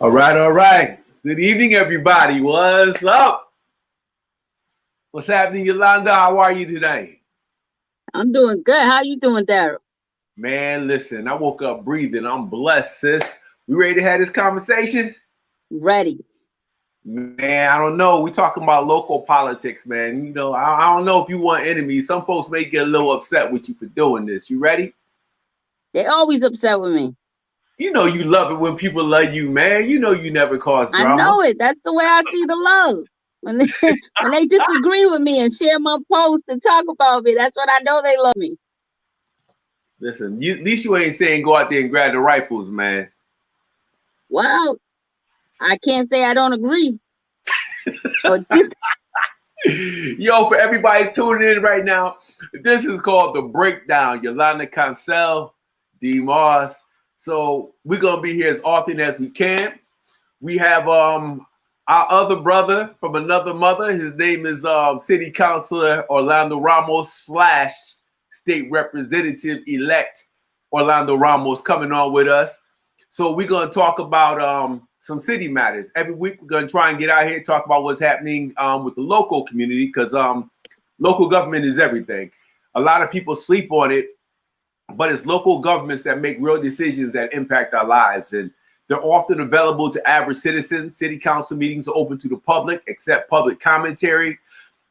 All right, all right. Good evening, everybody. What's up? What's happening, Yolanda? How are you today? I'm doing good. How you doing, Daryl? Man, listen, I woke up breathing. I'm blessed, sis. We ready to have this conversation? Ready. Man, I don't know. We talking about local politics, man. You know, I don't know if you want enemies. Some folks may get a little upset with you for doing this. You ready? They always upset with me. You know you love it when people love you, man. You know you never cause I drama. know it. That's the way I see the love. When they when they disagree with me and share my post and talk about me, that's when I know they love me. Listen, at least you ain't saying go out there and grab the rifles, man. Well, I can't say I don't agree. Or Yo, for everybody's tuning in right now, this is called The Breakdown. Yolanda Cancel, D.Moss. So we're going to be here as often as we can. We have our other brother from another mother. His name is City Councilor Orlando Ramos / State Representative-elect Orlando Ramos coming on with us. So we're going to talk about some city matters. Every week, we're going to try and get out here and talk about what's happening with the local community because local government is everything. A lot of people sleep on it, but it's local governments that make real decisions that impact our lives. And they're often available to average citizens. City council meetings are open to the public, except public commentary.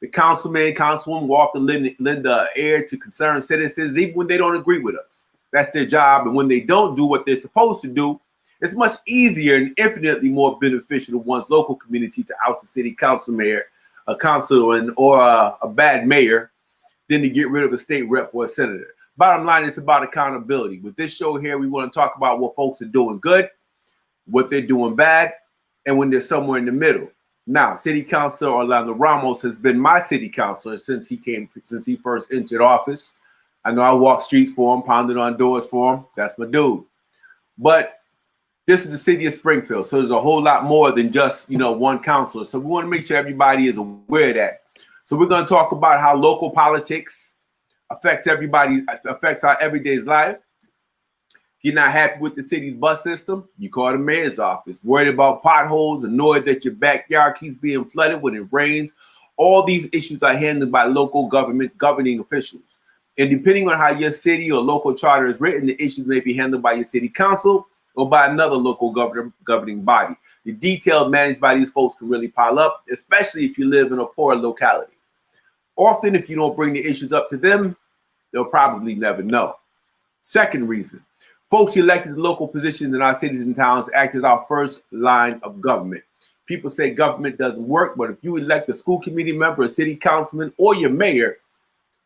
The councilman, councilwoman will often lend an ear to concerned citizens, even when they don't agree with us. That's their job. And when they don't do what they're supposed to do, it's much easier and infinitely more beneficial to one's local community to oust a city council mayor, a councilman, or a bad mayor than to get rid of a state rep or a senator. Bottom line, it's about accountability. With this show here, we want to talk about what folks are doing good, what they're doing bad, and when they're somewhere in the middle. Now, City Councilor Orlando Ramos has been my city councilor since he first entered office. I know I walked streets for him, pounded on doors for him. That's my dude. But this is the city of Springfield, so there's a whole lot more than just, one councilor. So we want to make sure everybody is aware of that. So we're going to talk about how local politics affects our everyday's life. If you're not happy with the city's bus system, you call the mayor's office. Worried about potholes, annoyed that your backyard keeps being flooded when it rains. All these issues are handled by local government governing officials. And depending on how your city or local charter is written, the issues may be handled by your city council or by another local governing body. The details managed by these folks can really pile up, especially if you live in a poor locality. Often, if you don't bring the issues up to them, they'll probably never know. Second reason, folks elected to local positions in our cities and towns act as our first line of government. People say government doesn't work, but if you elect a school committee member, a city councilman, or your mayor,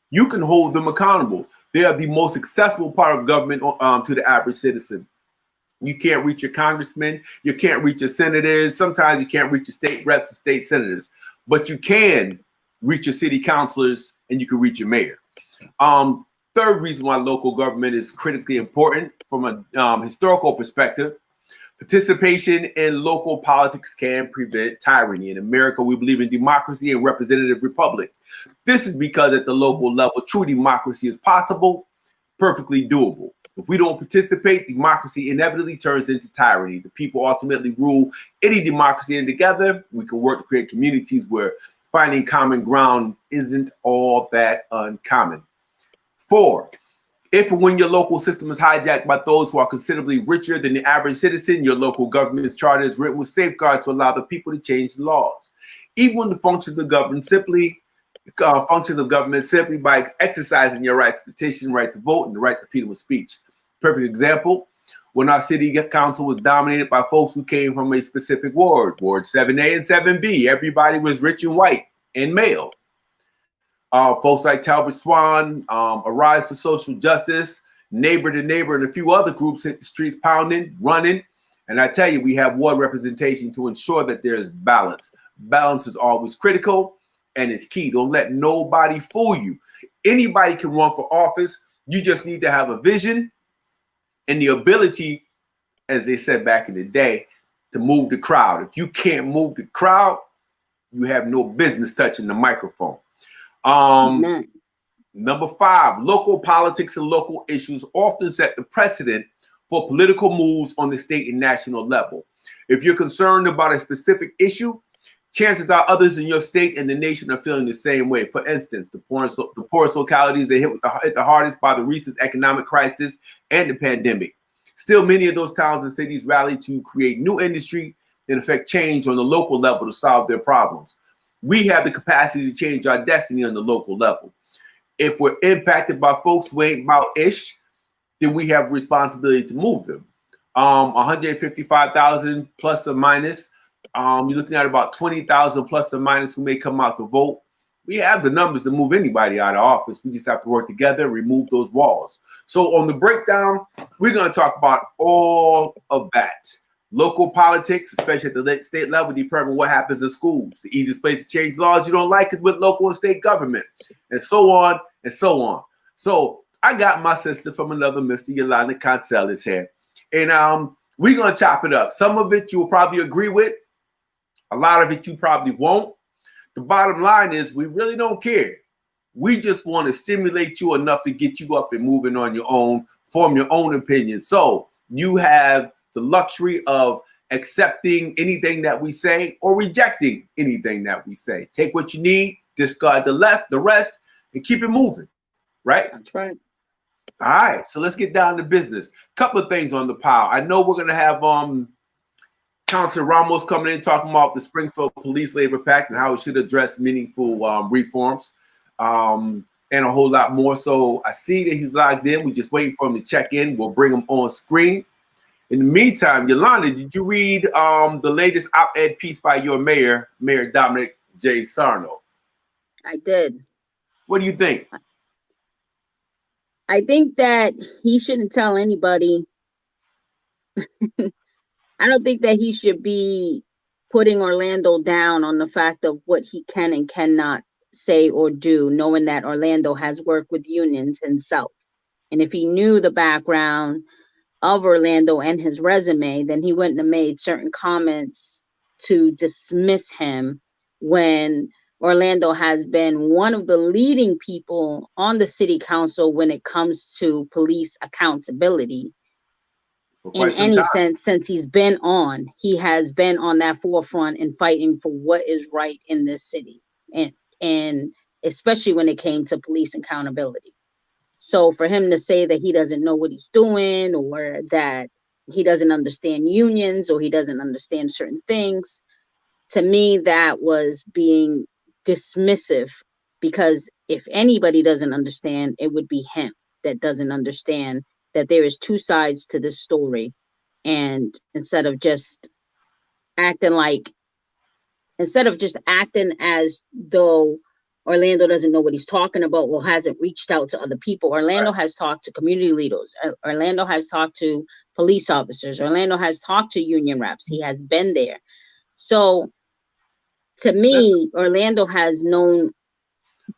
you can hold them accountable. They are the most accessible part of government to the average citizen. You can't reach your congressmen, you can't reach your senators, sometimes you can't reach your state reps or state senators, but you can reach your city councilors and you can reach your mayor. Third reason why local government is critically important from a historical perspective, participation in local politics can prevent tyranny. In America, we believe in democracy and representative republic. This is because at the local level, true democracy is possible, perfectly doable. If we don't participate, democracy inevitably turns into tyranny. The people ultimately rule any democracy, and together we can work to create communities where finding common ground isn't all that uncommon. 4, if and when your local system is hijacked by those who are considerably richer than the average citizen, your local government's charter is written with safeguards to allow the people to change the laws. Even when the functions of government simply by exercising your right to petition, right to vote, and the right to freedom of speech. Perfect example, when our city council was dominated by folks who came from a specific ward 7A and 7B, everybody was rich and white and male. Folks like Talbot Swan, Arise for Social Justice, Neighbor to Neighbor, and a few other groups hit the streets pounding, running. And I tell you, we have ward representation to ensure that there is balance. Balance is always critical and it's key. Don't let nobody fool you. Anybody can run for office. You just need to have a vision and the ability, as they said back in the day, to move the crowd. If you can't move the crowd, you have no business touching the microphone. Number 5, local politics and local issues often set the precedent for political moves on the state and national level. If you're concerned about a specific issue, chances are others in your state and the nation are feeling the same way. For instance, the poorest localities are hit the hardest by the recent economic crisis and the pandemic. Still, many of those towns and cities rally to create new industry and affect change on the local level to solve their problems. We have the capacity to change our destiny on the local level. If we're impacted by folks who ain't about ish, then we have responsibility to move them. 155,000 plus or minus. You're looking at about 20,000 plus or minus who may come out to vote. We have the numbers to move anybody out of office. We just have to work together, remove those walls. So on the breakdown, we're going to talk about all of that. Local politics, especially at the state level, determine what happens in schools. The easiest place to change laws you don't like is with local and state government, and so on and so on. So I got my sister from another Mr. Yolanda Concelis here, and we're going to chop it up. Some of it you will probably agree with. A lot of it you probably won't. The bottom line is we really don't care. We just want to stimulate you enough to get you up and moving on your own, form your own opinion. So you have the luxury of accepting anything that we say or rejecting anything that we say. Take what you need, discard the rest, and keep it moving. Right? That's right. All right. So let's get down to business. Couple of things on the pile. I know we're going to have Councilor Ramos coming in talking about the Springfield Police Labor Pact and how it should address meaningful reforms and a whole lot more. So I see that he's logged in. We're just waiting for him to check in. We'll bring him on screen. In the meantime, Yolanda, did you read the latest op-ed piece by your mayor, Mayor Dominic J. Sarno? I did. What do you think? I think that he shouldn't tell anybody. I don't think that he should be putting Orlando down on the fact of what he can and cannot say or do, knowing that Orlando has worked with unions himself. And if he knew the background of Orlando and his resume, then he wouldn't have made certain comments to dismiss him when Orlando has been one of the leading people on the city council when it comes to police accountability. In any sense, since he has been on that forefront and fighting for what is right in this city, and especially when it came to police accountability. So for him to say that he doesn't know what he's doing, or that he doesn't understand unions, or he doesn't understand certain things, to me, that was being dismissive, because if anybody doesn't understand, it would be him that doesn't understand that there is two sides to this story. And instead of just acting as though Orlando doesn't know what he's talking about or hasn't reached out to other people. Orlando has talked to community leaders. Orlando has talked to police officers. Orlando has talked to union reps. He has been there. So to me, Orlando has known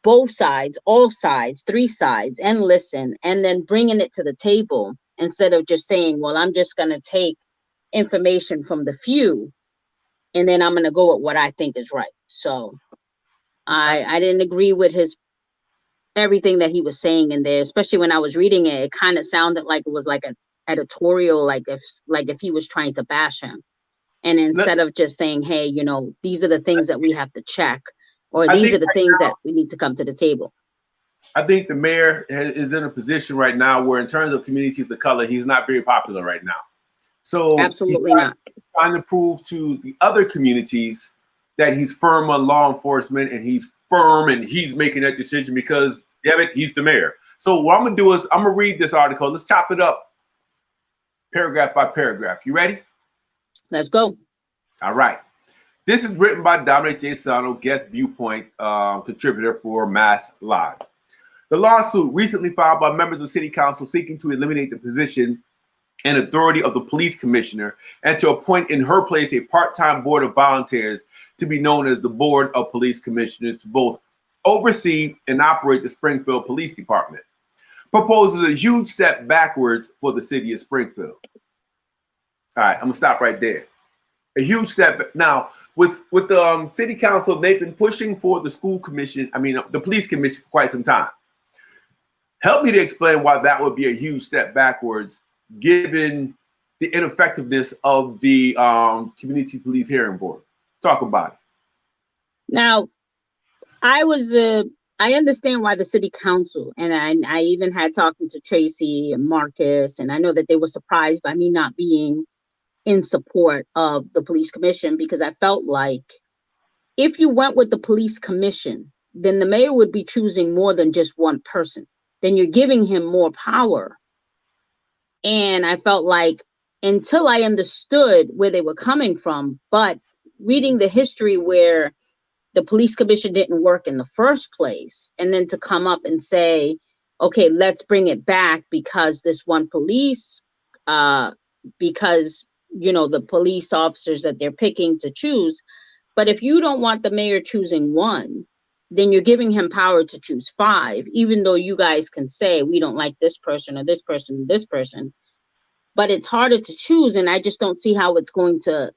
both sides, all sides, three sides, and listen, and then bringing it to the table instead of just saying, well, I'm just going to take information from the few and then I'm going to go with what I think is right. So I didn't agree with everything that he was saying in there, especially when I was reading it. It kind of sounded like it was like an editorial, like if he was trying to bash him. And instead of just saying, hey, these are the things that we have to check, or these are the things that we need to come to the table. I think the mayor is in a position right now where in terms of communities of color, he's not very popular right now. So absolutely not. Trying to prove to the other communities that he's firm on law enforcement and he's firm and he's making that decision because, damn it, he's the mayor. So what I'm going to do is I'm going to read this article. Let's chop it up paragraph by paragraph. You ready? Let's go. All right. This is written by Dominic J. Sano, guest viewpoint contributor for Mass Live. The lawsuit recently filed by members of City Council seeking to eliminate the position and authority of the police commissioner and to appoint in her place a part-time board of volunteers to be known as the Board of Police Commissioners to both oversee and operate the Springfield Police Department. Proposes a huge step backwards for the city of Springfield. All right, I'm gonna stop right there. A huge step. Now, with the city council, they've been pushing for the the police commission for quite some time. Help me to explain why that would be a huge step backwards, given the ineffectiveness of the community police hearing board. Talk about it. Now, I understand why the city council, and I even had talking to Tracy and Marcus, and I know that they were surprised by me not being in support of the police commission, because I felt like if you went with the police commission, then the mayor would be choosing more than just one person. Then you're giving him more power. And I felt like until I understood where they were coming from, but reading the history where the police commission didn't work in the first place, and then to come up and say, okay, let's bring it back because this one police, because, you know, the police officers that they're picking to choose. But if you don't want the mayor choosing one, then you're giving him power to choose five, even though you guys can say, we don't like this person or this person or this person. But it's harder to choose, and I just don't see how it's going to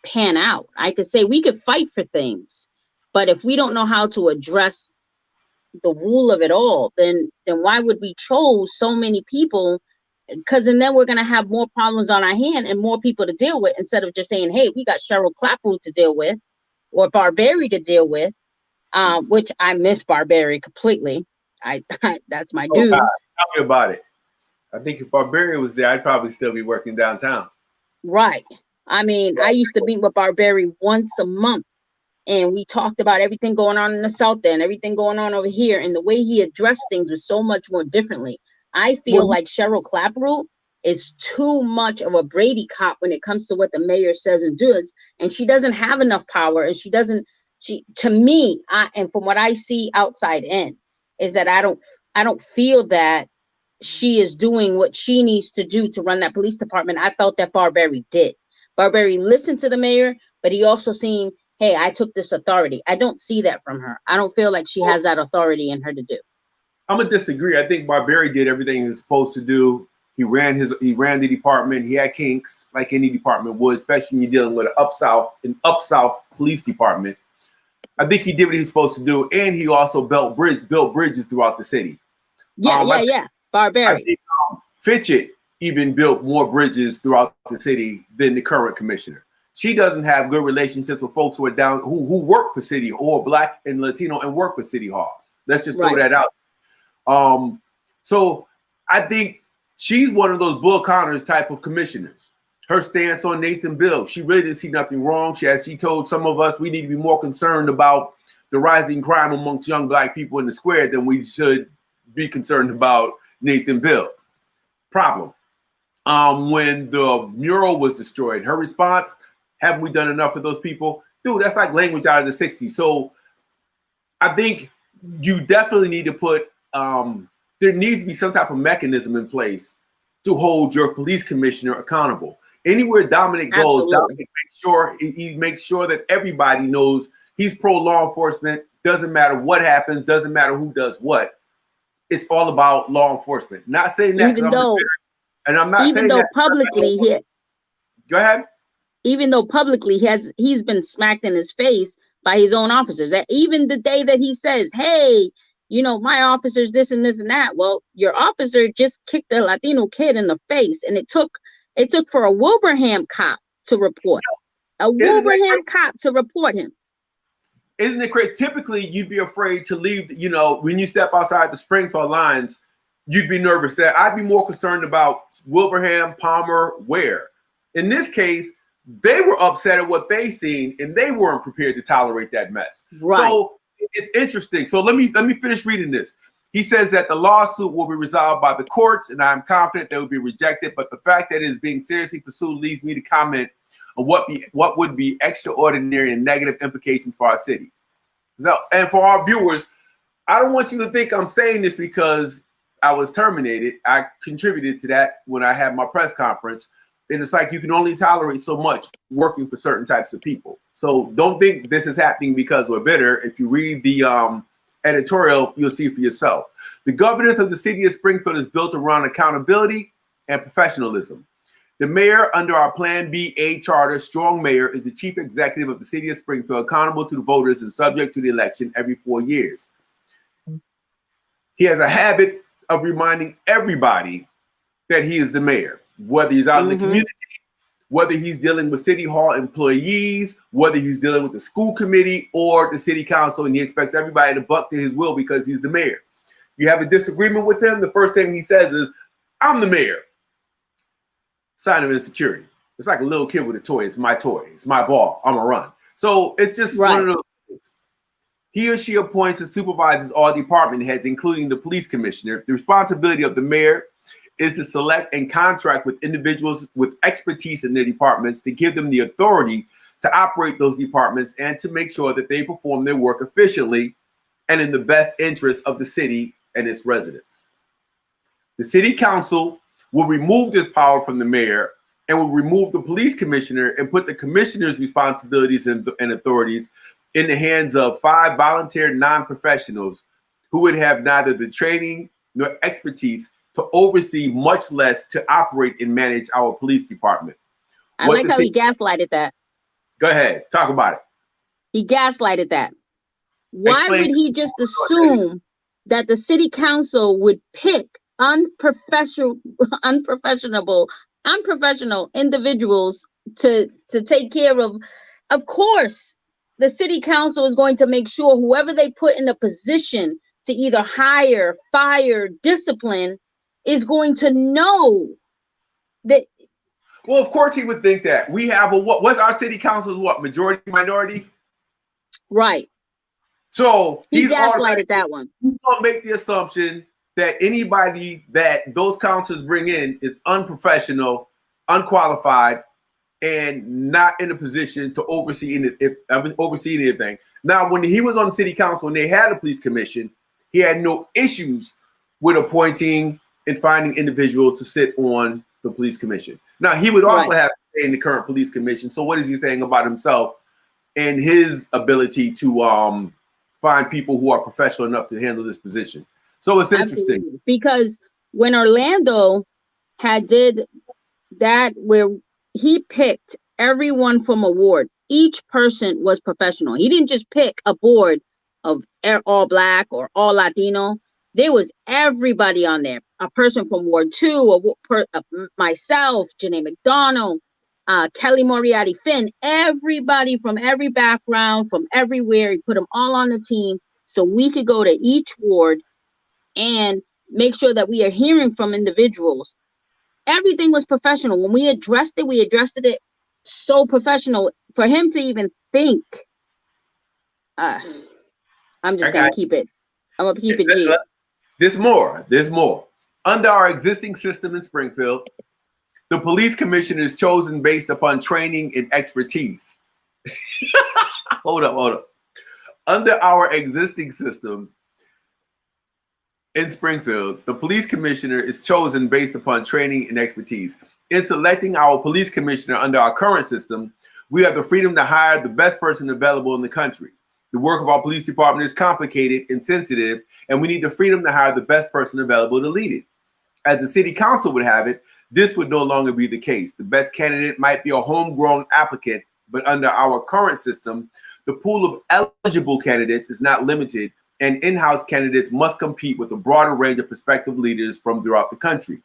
pan out. I could say we could fight for things, but if we don't know how to address the rule of it all, then why would we choose so many people? Because and then we're going to have more problems on our hand and more people to deal with, instead of just saying, hey, we got Cheryl Clapper to deal with or Barberi to deal with, which I miss Barberi completely. I that's my dude. God, tell me about it. I think if Barberi was there, I'd probably still be working downtown. Right. I mean, I used to meet with Barberi once a month, and we talked about everything going on in the South End, everything going on over here, and the way he addressed things was so much more differently. I feel like Cheryl Clapper is too much of a Brady cop when it comes to what the mayor says and does, and she doesn't have enough power, and she to me, and from what I see outside in, is that I don't feel that she is doing what she needs to do to run that police department. I felt that Barberi did. Barberi listened to the mayor, but he also seen, hey, I took this authority. I don't see that from her. I don't feel like she has that authority in her to do. I'm gonna disagree. I think Barberi did everything he was supposed to do. He ran the department. He had kinks like any department would, especially when you're dealing with an up south police department. I think he did what he was supposed to do, and he also built bridges throughout the city. Yeah. Barberi. I think Fitchett even built more bridges throughout the city than the current commissioner. She doesn't have good relationships with folks who are down, who work for city, or Black and Latino and work for City Hall. Let's just throw that out. So I think she's one of those Bull Connors type of commissioners. Her stance on Nathan Bill, she really didn't see nothing wrong. She told some of us we need to be more concerned about the rising crime amongst young Black people in the square than we should be concerned about Nathan Bill. Problem. When the mural was destroyed, her response, haven't we done enough for those people? Dude, that's like language out of the 60s. So I think you definitely need to put, there needs to be some type of mechanism in place to hold your police commissioner accountable. Anywhere Dominic goes, Dominic makes sure that everybody knows he's pro law enforcement. Doesn't matter what happens, doesn't matter who does what. It's all about law enforcement. Not saying that, even though publicly go ahead. Even though publicly he's been smacked in his face by his own officers. That even the day that he says, hey, you know, my officer's this and this and that. Well, your officer just kicked a Latino kid in the face, and it took for a Wilbraham cop to report. A Wilbraham cop to report him. Isn't it crazy? Typically, you'd be afraid to leave, you know, when you step outside the Springfield lines, you'd be nervous that I'd be more concerned about Wilbraham, Palmer, Ware. In this case, they were upset at what they seen, and they weren't prepared to tolerate that mess. Right. So it's interesting. So let me finish reading this. He says that the lawsuit will be resolved by the courts, and I'm confident they will be rejected. But the fact that it is being seriously pursued leads me to comment on what would be extraordinary and negative implications for our city. Now, and for our viewers, I don't want you to think I'm saying this because I was terminated. I contributed to that when I had my press conference. And it's like you can only tolerate so much working for certain types of people. So don't think this is happening because we're bitter. If you read the editorial, you'll see for yourself. The governance of the city of Springfield is built around accountability and professionalism. The mayor, under our Plan B-A charter, strong mayor, is the chief executive of the city of Springfield, accountable to the voters and subject to the election every 4 years. He has a habit of reminding everybody that he is the mayor. whether he's out in the community, whether he's dealing with city hall employees, whether he's dealing with the school committee or the city council, and he expects everybody to buck to his will because he's the mayor. You have a disagreement with him, the first thing he says is, I'm the mayor. Sign of insecurity. It's like a little kid with a toy. It's my toy. It's my ball. I'm a run. So it's just one of those things. He or she appoints and supervises all department heads, including the police commissioner. The responsibility of the mayor is to select and contract with individuals with expertise in their departments to give them the authority to operate those departments and to make sure that they perform their work efficiently and in the best interest of the city and its residents. The city council will remove this power from the mayor and will remove the police commissioner and put the commissioner's responsibilities and authorities in the hands of 5 volunteer non-professionals who would have neither the training nor expertise to oversee, much less to operate and manage our police department. I like how he gaslighted that. Go ahead, talk about it. He gaslighted that. Why would he just assume that the city council would pick unprofessional individuals to take care of? Of course, the city council is going to make sure whoever they put in a position to either hire, fire, discipline is going to know that. Well, of course he would think that. We have what's our city council's majority, minority? Right. So he gaslighted that one. He's gonna make the assumption that anybody that those councils bring in is unprofessional, unqualified, and not in a position to oversee anything. Now, when he was on the city council and they had a police commission, he had no issues with appointing and finding individuals to sit on the police commission. Now, he would also have to stay in the current police commission. So what is he saying about himself and his ability to find people who are professional enough to handle this position? So it's interesting. Absolutely. Because when Orlando did that, where he picked everyone from a ward, each person was professional. He didn't just pick a board of all Black or all Latino. There was everybody on there. A person from Ward 2, myself, Janae McDonald, Kelly Moriarty Finn, everybody from every background, from everywhere. He put them all on the team so we could go to each ward and make sure that we are hearing from individuals. Everything was professional. When we addressed it so professional. For him to even think, I'm just going to keep it. I'm going to keep it G. There's more. Under our existing system in Springfield, the police commissioner is chosen based upon training and expertise. Hold up. Under our existing system in Springfield, the police commissioner is chosen based upon training and expertise. In selecting our police commissioner under our current system, we have the freedom to hire the best person available in the country. The work of our police department is complicated and sensitive, and we need the freedom to hire the best person available to lead it. As the city council would have it, this would no longer be the case. The best candidate might be a homegrown applicant, but under our current system, the pool of eligible candidates is not limited, and in-house candidates must compete with a broader range of prospective leaders from throughout the country.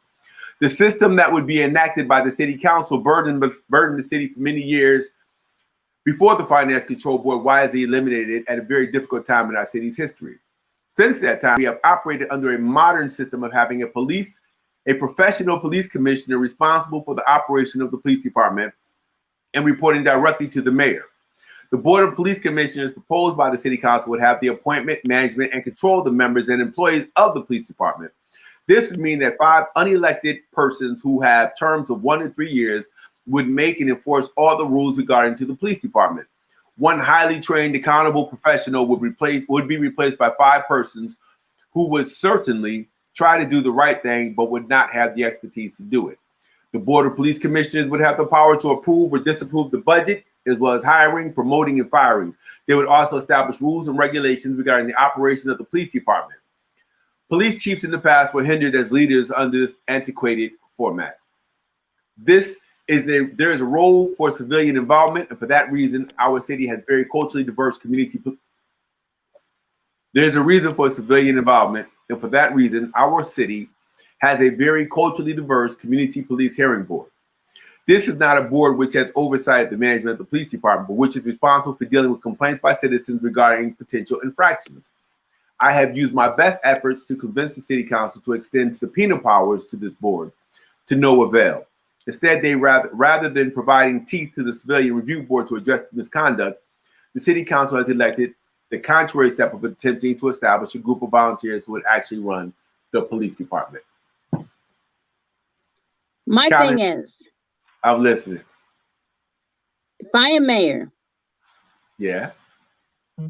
The system that would be enacted by the city council burdened the city for many years before the Finance Control Board wisely eliminated it at a very difficult time in our city's history. Since that time, we have operated under a modern system of having a professional police commissioner responsible for the operation of the police department and reporting directly to the mayor. The Board of Police Commissioners proposed by the City Council would have the appointment, management, and control of the members and employees of the police department. This would mean that 5 unelected persons who have terms of 1 to 3 years would make and enforce all the rules regarding to the police department. 1 highly trained, accountable professional would be replaced by 5 persons who would certainly try to do the right thing, but would not have the expertise to do it. The Board of Police Commissioners would have the power to approve or disapprove the budget, as well as hiring, promoting, and firing. They would also establish rules and regulations regarding the operation of the police department. Police chiefs in the past were hindered as leaders under this antiquated format. There is a role for civilian involvement, and for that reason, our city has very culturally diverse community. There's a reason for civilian involvement, and for that reason, our city has a very culturally diverse community police hearing board. This is not a board which has oversight of the management of the police department, but which is responsible for dealing with complaints by citizens regarding potential infractions. I have used my best efforts to convince the city council to extend subpoena powers to this board, to no avail. Instead, they rather than providing teeth to the civilian review board to address misconduct, the city council has elected the contrary step of attempting to establish a group of volunteers who would actually run the police department. My thing is, I'm listening. If I am mayor, yeah,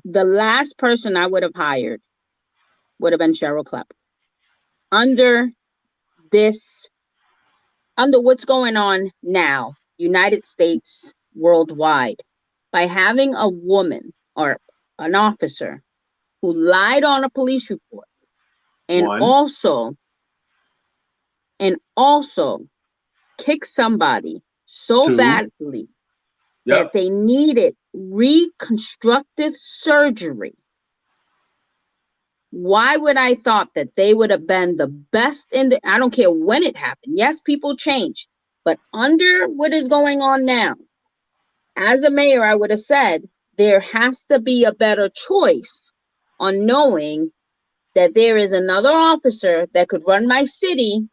the last person I would have hired would have been Cheryl Clapper. Under what's going on now, United States, worldwide, by having a woman or an officer who lied on a police report and also kicked somebody so badly that they needed reconstructive surgery. Why would I thought that they would have been the best I don't care when it happened. Yes, people change, but under what is going on now, as a mayor, I would have said there has to be a better choice on knowing that there is another officer that could run my city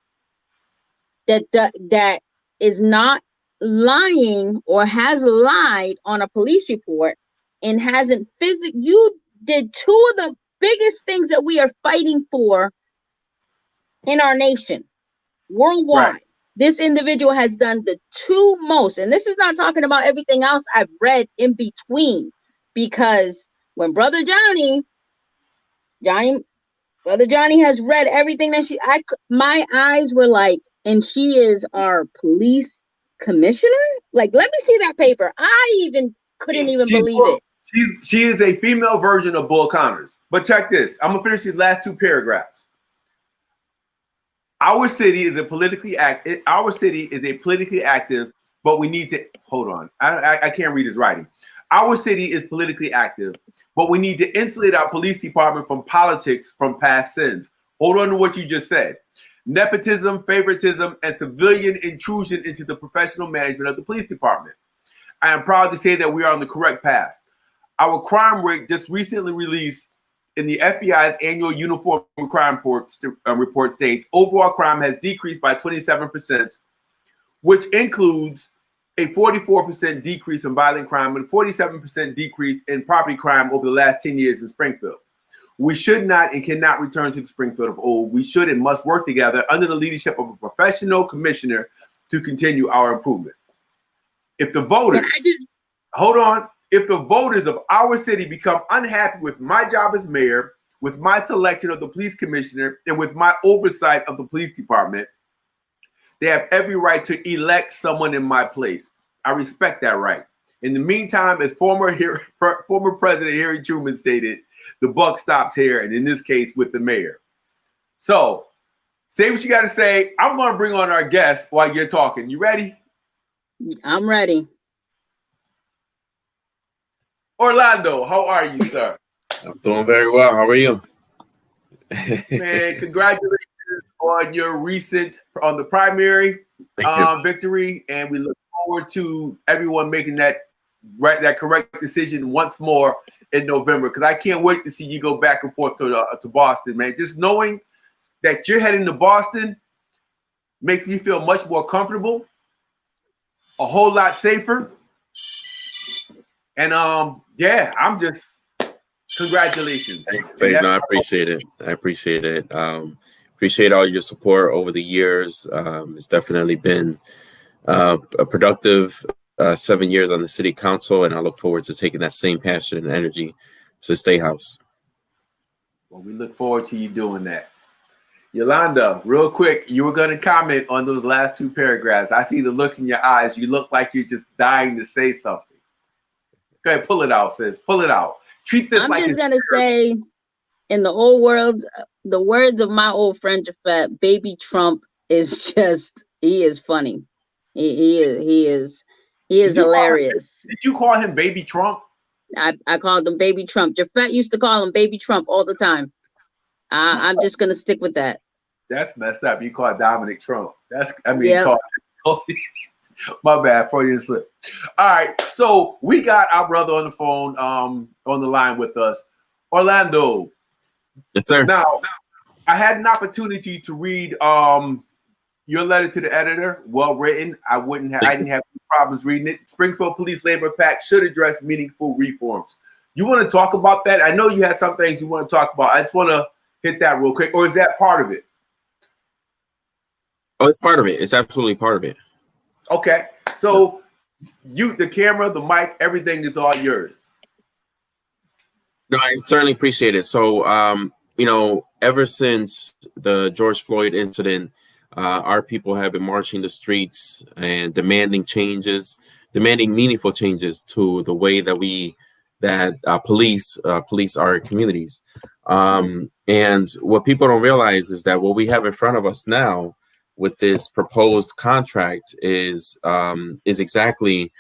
that is not lying or has lied on a police report and hasn't you did two of the biggest things that we are fighting for in our nation worldwide. Right. This individual has done the two most, and this is not talking about everything else I've read in between, because when Brother Johnny has read everything that my eyes were like, and she is our police commissioner? Like, let me see that paper. I couldn't even believe it. She is a female version of Bull Connors. But check this. I'm gonna finish these last two paragraphs. Our city is a politically active, but we need to hold on. I can't read his writing. Our city is politically active, but we need to insulate our police department from politics from past sins. Hold on to what you just said. Nepotism, favoritism, and civilian intrusion into the professional management of the police department. I am proud to say that we are on the correct path. Our crime rate just recently released in the FBI's annual uniform crime report states overall crime has decreased by 27%, which includes a 44% decrease in violent crime and 47% decrease in property crime over the last 10 years in Springfield. We should not and cannot return to the Springfield of old. We should and must work together under the leadership of a professional commissioner to continue our improvement. If the voters, if the voters of our city become unhappy with my job as mayor, with my selection of the police commissioner, and with my oversight of the police department, they have every right to elect someone in my place. I respect that right. In the meantime, as former President Harry Truman stated, the buck stops here, and in this case, with the mayor. So, say what you got to say. I'm going to bring on our guest while you're talking. You ready? I'm ready. Orlando, how are you, sir? I'm doing very well. How are you? Man, congratulations on your on the primary victory, and we look forward to everyone making that correct decision once more in November, because I can't wait to see you go back and forth to Boston, man. Just knowing that you're heading to Boston makes me feel much more comfortable, a whole lot safer. And yeah, I'm just congratulations. No, I appreciate it. Appreciate all your support over the years. It's definitely been a productive 7 years on the city council, and I look forward to taking that same passion and energy to the State House. Well, we look forward to you doing that. Yolanda, real quick, you were going to comment on those last two paragraphs. I see the look in your eyes. You look like you're just dying to say something. Go ahead, pull it out, sis. Pull it out. Treat this like. I'm just gonna say, in the old world, the words of my old friend Jafet, baby Trump is he is funny. He is hilarious. Did you call him baby Trump? I called him baby Trump. Jafet used to call him baby Trump all the time. I'm just gonna stick with that. That's messed up. You called Dominic Trump. Yeah. My bad, Freudian slip. All right, so we got our brother on the phone, on the line with us, Orlando. Yes, sir. Now, I had an opportunity to read your letter to the editor. Well written. I didn't have any problems reading it. Springfield Police Labor Pact should address meaningful reforms. You want to talk about that? I know you had some things you want to talk about. I just want to hit that real quick, or is that part of it? Oh, it's part of it. It's absolutely part of it. Okay, so the camera, the mic, everything is all yours. No, I certainly appreciate it. So, ever since the George Floyd incident, our people have been marching the streets and demanding meaningful changes to the way that police our communities. And what people don't realize is that what we have in front of us now with this proposed contract is exactly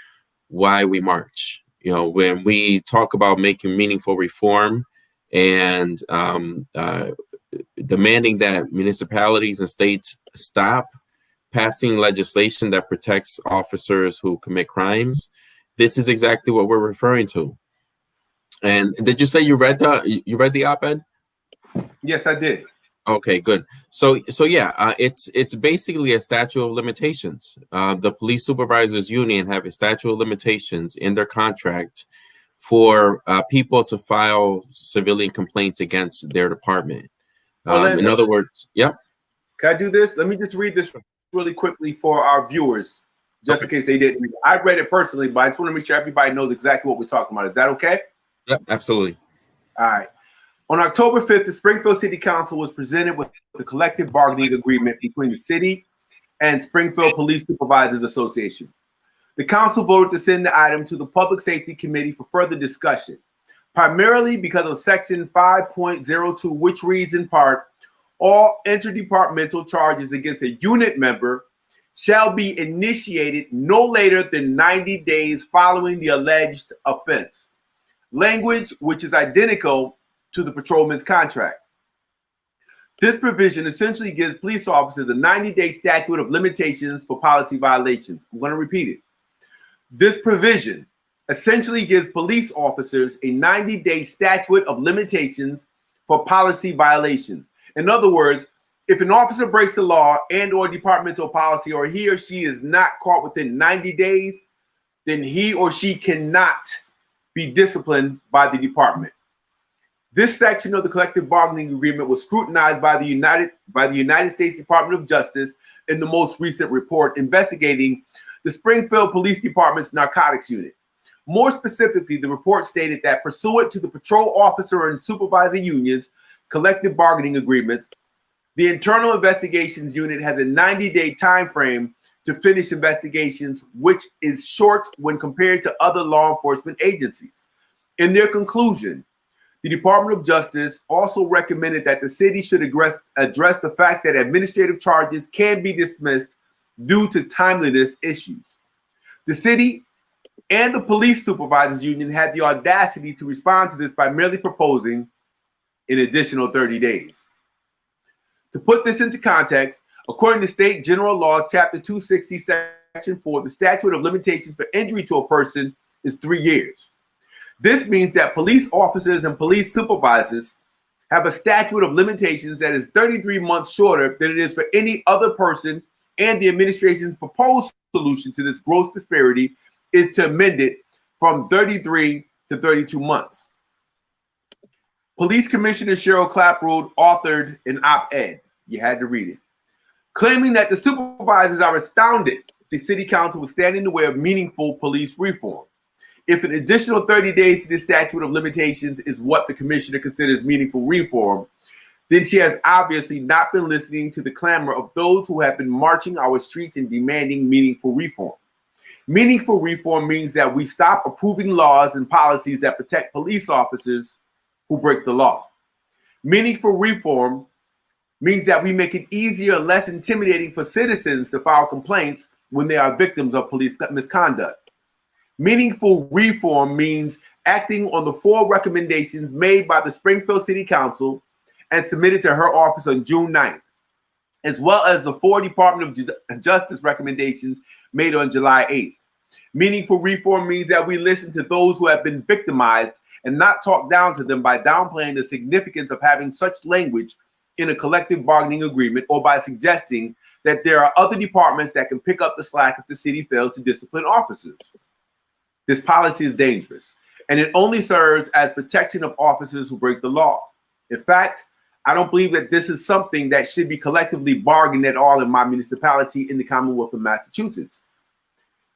why we march. When we talk about making meaningful reform and demanding that municipalities and states stop passing legislation that protects officers who commit crimes, this is exactly what we're referring to. And did you say you read the op-ed? Yes, I did. Okay, good. So yeah, it's basically a statute of limitations. The Police Supervisors Union have a statute of limitations in their contract for people to file civilian complaints against their department. In other words, yeah. Can I do this? Let me just read this really quickly for our viewers, just in case they didn't read it. I read it personally, but I just want to make sure everybody knows exactly what we're talking about. Is that okay? Yep, absolutely. All right. On October 5th, the Springfield City Council was presented with the collective bargaining agreement between the city and Springfield Police Supervisors Association. The council voted to send the item to the Public Safety Committee for further discussion, primarily because of Section 5.02, which reads in part, all interdepartmental charges against a unit member shall be initiated no later than 90 days following the alleged offense. Language which is identical to the patrolman's contract. This provision essentially gives police officers a 90-day statute of limitations for policy violations. I'm going to repeat it. This provision essentially gives police officers a 90-day statute of limitations for policy violations. In other words, if an officer breaks the law and or departmental policy, or he or she is not caught within 90 days, then he or she cannot be disciplined by the department. This section of the collective bargaining agreement was scrutinized by the United States Department of Justice in the most recent report investigating the Springfield Police Department's narcotics unit. More specifically, the report stated that pursuant to the patrol officer and supervisor unions' collective bargaining agreements, the Internal Investigations Unit has a 90-day time frame to finish investigations, which is short when compared to other law enforcement agencies. In their conclusion, the Department of Justice also recommended that the city should address the fact that administrative charges can be dismissed due to timeliness issues. The city and the Police Supervisors Union had the audacity to respond to this by merely proposing an additional 30 days. To put this into context, according to State General Laws, Chapter 260, Section 4, the statute of limitations for injury to a person is 3 years. This means that police officers and police supervisors have a statute of limitations that is 33 months shorter than it is for any other person, and the administration's proposed solution to this gross disparity is to amend it from 33 to 32 months. Police Commissioner Cheryl Clapprood authored an op-ed, you had to read it, claiming that the supervisors are astounded the city council was standing in the way of meaningful police reform. If an additional 30 days to this statute of limitations is what the commissioner considers meaningful reform, then she has obviously not been listening to the clamor of those who have been marching our streets and demanding meaningful reform. Meaningful reform means that we stop approving laws and policies that protect police officers who break the law. Meaningful reform means that we make it easier and less intimidating for citizens to file complaints when they are victims of police misconduct. Meaningful reform means acting on the 4 recommendations made by the Springfield City Council and submitted to her office on June 9th. as well as the 4 Department of Justice recommendations made on July 8th. Meaningful reform means that we listen to those who have been victimized and not talk down to them by downplaying the significance of having such language in a collective bargaining agreement, or by suggesting that there are other departments that can pick up the slack if the city fails to discipline officers. This policy is dangerous, and it only serves as protection of officers who break the law. In fact, I don't believe that this is something that should be collectively bargained at all in my municipality in the Commonwealth of Massachusetts.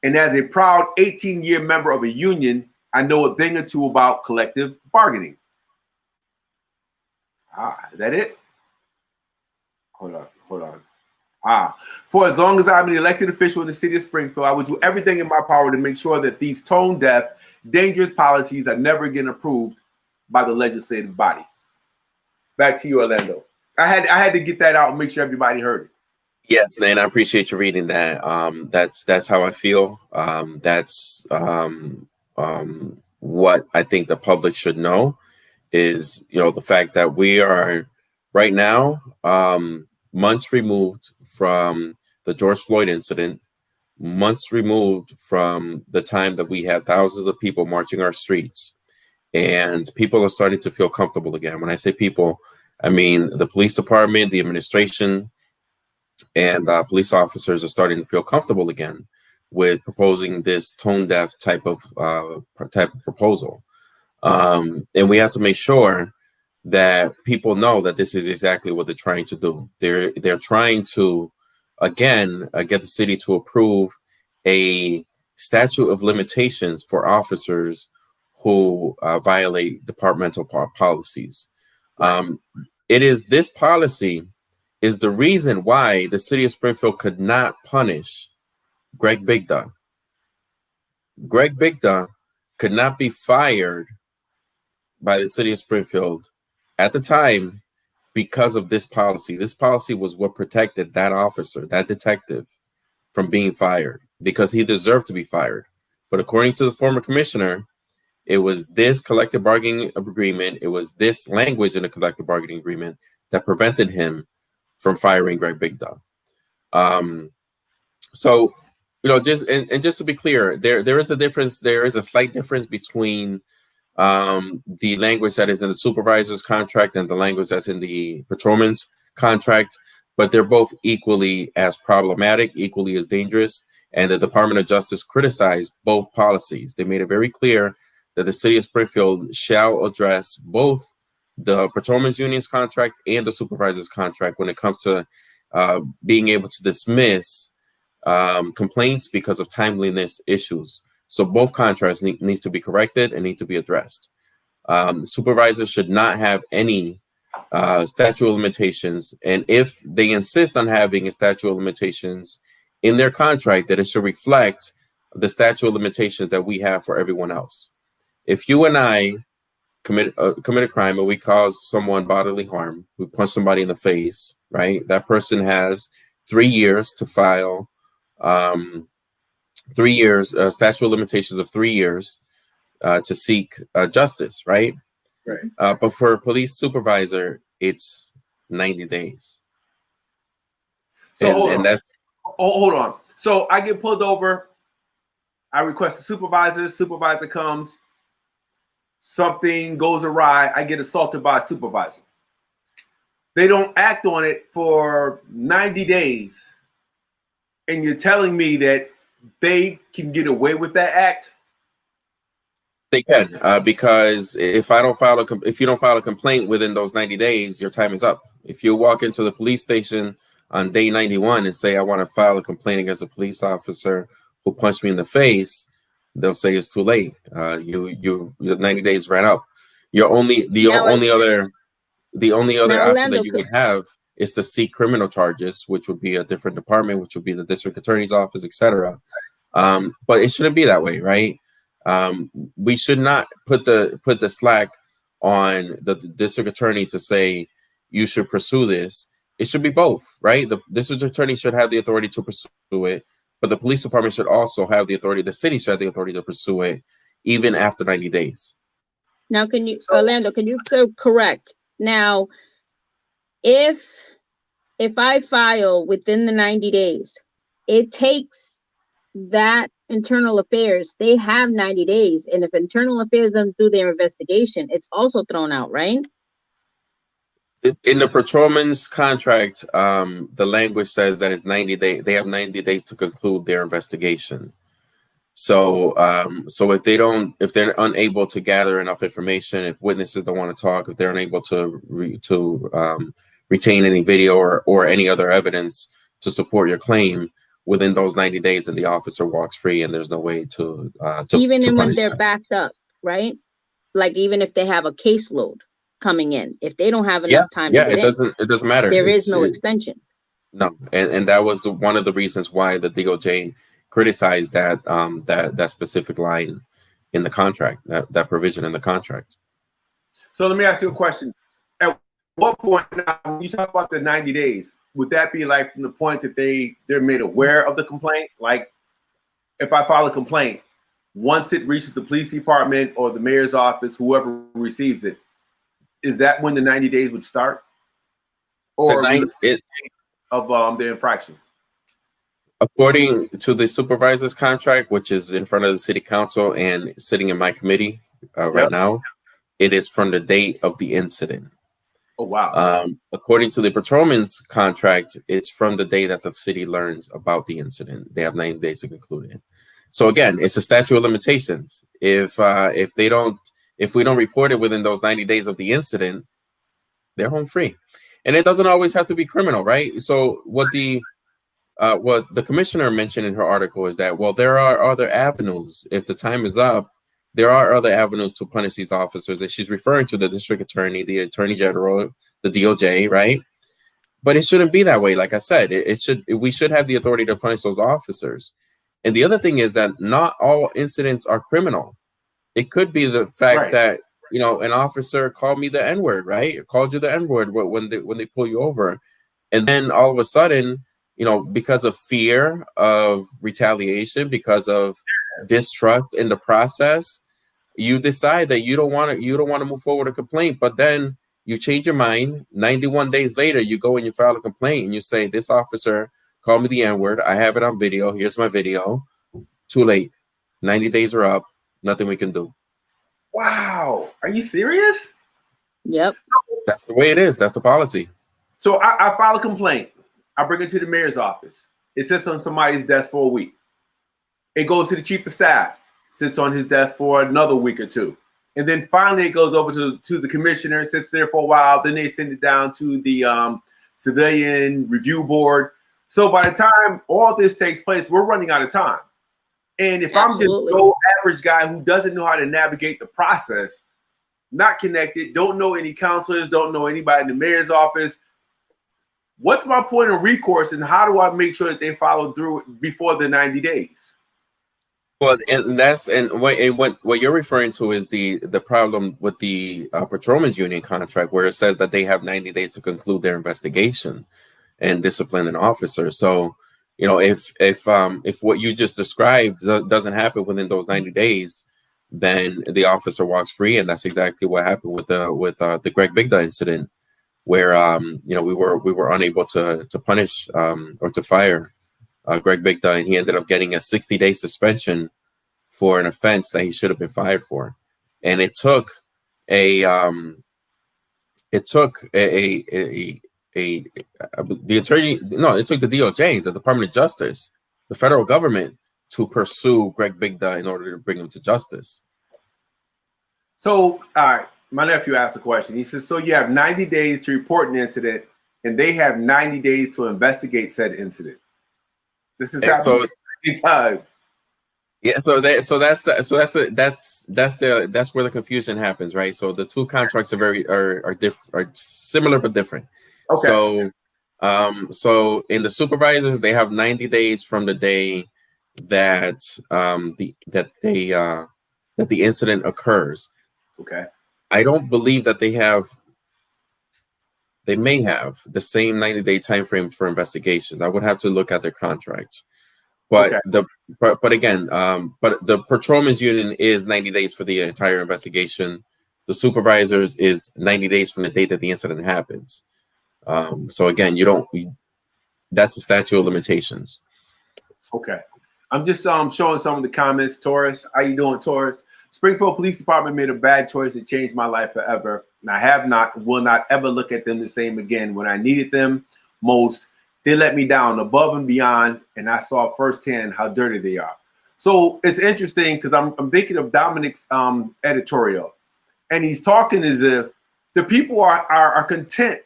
And as a proud 18-year member of a union, I know a thing or two about collective bargaining. Is that it? Hold on. For as long as I'm an elected official in the city of Springfield, I will do everything in my power to make sure that these tone-deaf, dangerous policies are never again approved by the legislative body. Back to you, Orlando. I had to get that out and make sure everybody heard it. Yes, man, I appreciate you reading that. That's how I feel. That's what I think the public should know is, the fact that we are right now months removed from the George Floyd incident, months removed from the time that we had thousands of people marching our streets, and people are starting to feel comfortable again. When I say people, I mean the police department, the administration, and police officers are starting to feel comfortable again with proposing this tone-deaf type of proposal. And we have to make sure that people know that this is exactly what they're trying to do. They're trying to, again, get the city to approve a statute of limitations for officers who violate departmental policies. It is this policy is the reason why the city of Springfield could not punish Greg Bigda. Greg Bigda could not be fired by the city of Springfield at the time because of this policy. This policy was what protected that officer, that detective, from being fired because he deserved to be fired. But according to the former commissioner, it was this collective bargaining agreement, it was this language in the collective bargaining agreement that prevented him from firing Greg Bigda. So, just to be clear, there is a difference. There is a slight difference between the language that is in the supervisor's contract and the language that's in the patrolman's contract, but they're both equally as problematic, equally as dangerous. And the Department of Justice criticized both policies. They made it very clear that the city of Springfield shall address both the patrolman's union's contract and the supervisor's contract when it comes to being able to dismiss complaints because of timeliness issues. So both contracts needs to be corrected and need to be addressed. The supervisors should not have any statute of limitations, and if they insist on having a statute of limitations in their contract, that it should reflect the statute of limitations that we have for everyone else. If you and I commit a crime and we cause someone bodily harm, we punch somebody in the face, right? That person has 3 years to file 3 years, statute of limitations of 3 years to seek justice, right? Right. But for a police supervisor, it's 90 days. So hold on. So I get pulled over. I request a supervisor. Supervisor comes. Something goes awry. I get assaulted by a supervisor. They don't act on it for 90 days. And you're telling me that they can get away with that act? They can, because if you don't file a complaint within those 90 days, your time is up. If you walk into the police station on day 91 and say, I want to file a complaint against a police officer who punched me in the face, they'll say it's too late. Your 90 days ran up. The only other option that you would have is to seek criminal charges, which would be a different department, which would be the district attorney's office, etc. But it shouldn't be that way, right? We should not put the slack on the district attorney to say you should pursue this. It should be both, right? The district attorney should have the authority to pursue it, but the police department should also have the authority. The city should have the authority to pursue it, even after 90 days. Now, Orlando, can you correct? Now, if if I file within the 90 days, it takes that internal affairs, they have 90 days. And if internal affairs doesn't do their investigation, it's also thrown out, right? In the patrolman's contract, the language says that it's 90 days. They have 90 days to conclude their investigation. So, so if they're unable to gather enough information, if witnesses don't want to talk, if they're unable to retain any video or any other evidence to support your claim within those 90 days, and the officer walks free, and there's no way to even to when punish they're them. backed up, right? Like even if they have a caseload coming in, if they don't have enough time to get it doesn't matter. there is no extension. No, and that was one of the reasons why the DOJ criticized that that specific line in the contract, that provision in the contract. So let me ask you a question. At what point now, when you talk about the 90 days, would that be like from the point that they're made aware of the complaint? Like if I file a complaint, once it reaches the police department or the mayor's office, whoever receives it, is that when the 90 days would start? Or of the infraction? According to the supervisor's contract, which is in front of the city council and sitting in my committee right now, it is from the date of the incident. Oh, wow. According to the patrolman's contract, it's from the day that the city learns about the incident. They have 90 days to conclude it. So again, it's a statute of limitations. If we don't report it within those 90 days of the incident, they're home free. And it doesn't always have to be criminal, right? So what the commissioner mentioned in her article is that, well, there are other avenues. If the time is up, there are other avenues to punish these officers. And she's referring to the district attorney, the attorney general, the DOJ, right? But it shouldn't be that way. Like I said, we should have the authority to punish those officers. And the other thing is that not all incidents are criminal. It could be the fact that, you know, an officer called me the N-word, right? It called you the N-word when they pull you over. And then all of a sudden, you know, because of fear of retaliation, because of distrust in the process, you decide that you don't want to move forward a complaint, but then you change your mind. 91 days later, you go and you file a complaint and you say, this officer called me the N-word. I have it on video. Here's my video. Too late. 90 days are up. Nothing we can do. Wow. Are you serious? Yep. That's the way it is. That's the policy. So I file a complaint. I bring it to the mayor's office. It sits on somebody's desk for a week. It goes to the chief of staff, sits on his desk for another week or two. And then finally it goes over to the commissioner, sits there for a while. Then they send it down to the civilian review board. So by the time all this takes place, we're running out of time. And if I'm just no average guy who doesn't know how to navigate the process, not connected, don't know any counselors, don't know anybody in the mayor's office, what's my point of recourse, and how do I make sure that they follow through before the 90 days? Well, and what you're referring to is the problem with the patrolman's union contract, where it says that they have 90 days to conclude their investigation and discipline an officer. So, you know, if what you just described doesn't happen within those 90 days, then the officer walks free, and that's exactly what happened with the Greg Bigda incident, where you know, we were unable to punish or to fire Greg Bigda, and he ended up getting a 60-day suspension for an offense that he should have been fired for. And it took the DOJ, the Department of Justice, the federal government, to pursue Greg Bigda in order to bring him to justice. So, all right, my nephew asked a question. He says, so you have 90 days to report an incident, and they have 90 days to investigate said incident. This is happening every time. Yeah, that's where the confusion happens, right? So the two contracts are similar but different. Okay. So in the supervisors, they have 90 days from the day that the incident occurs. Okay. I don't believe that they may have the same 90-day time frame for investigations. I would have to look at their contract. But okay. But again, the patrolman's union is 90 days for the entire investigation. The supervisors is 90 days from the date that the incident happens. So again, that's the statute of limitations. Okay. I'm just showing some of the comments. Taurus, how you doing, Taurus? Springfield Police Department made a bad choice that changed my life forever. And I have not, will not ever look at them the same again. When I needed them most, they let me down above and beyond, and I saw firsthand how dirty they are. So it's interesting because I'm thinking of Dominic's editorial, and he's talking as if the people are content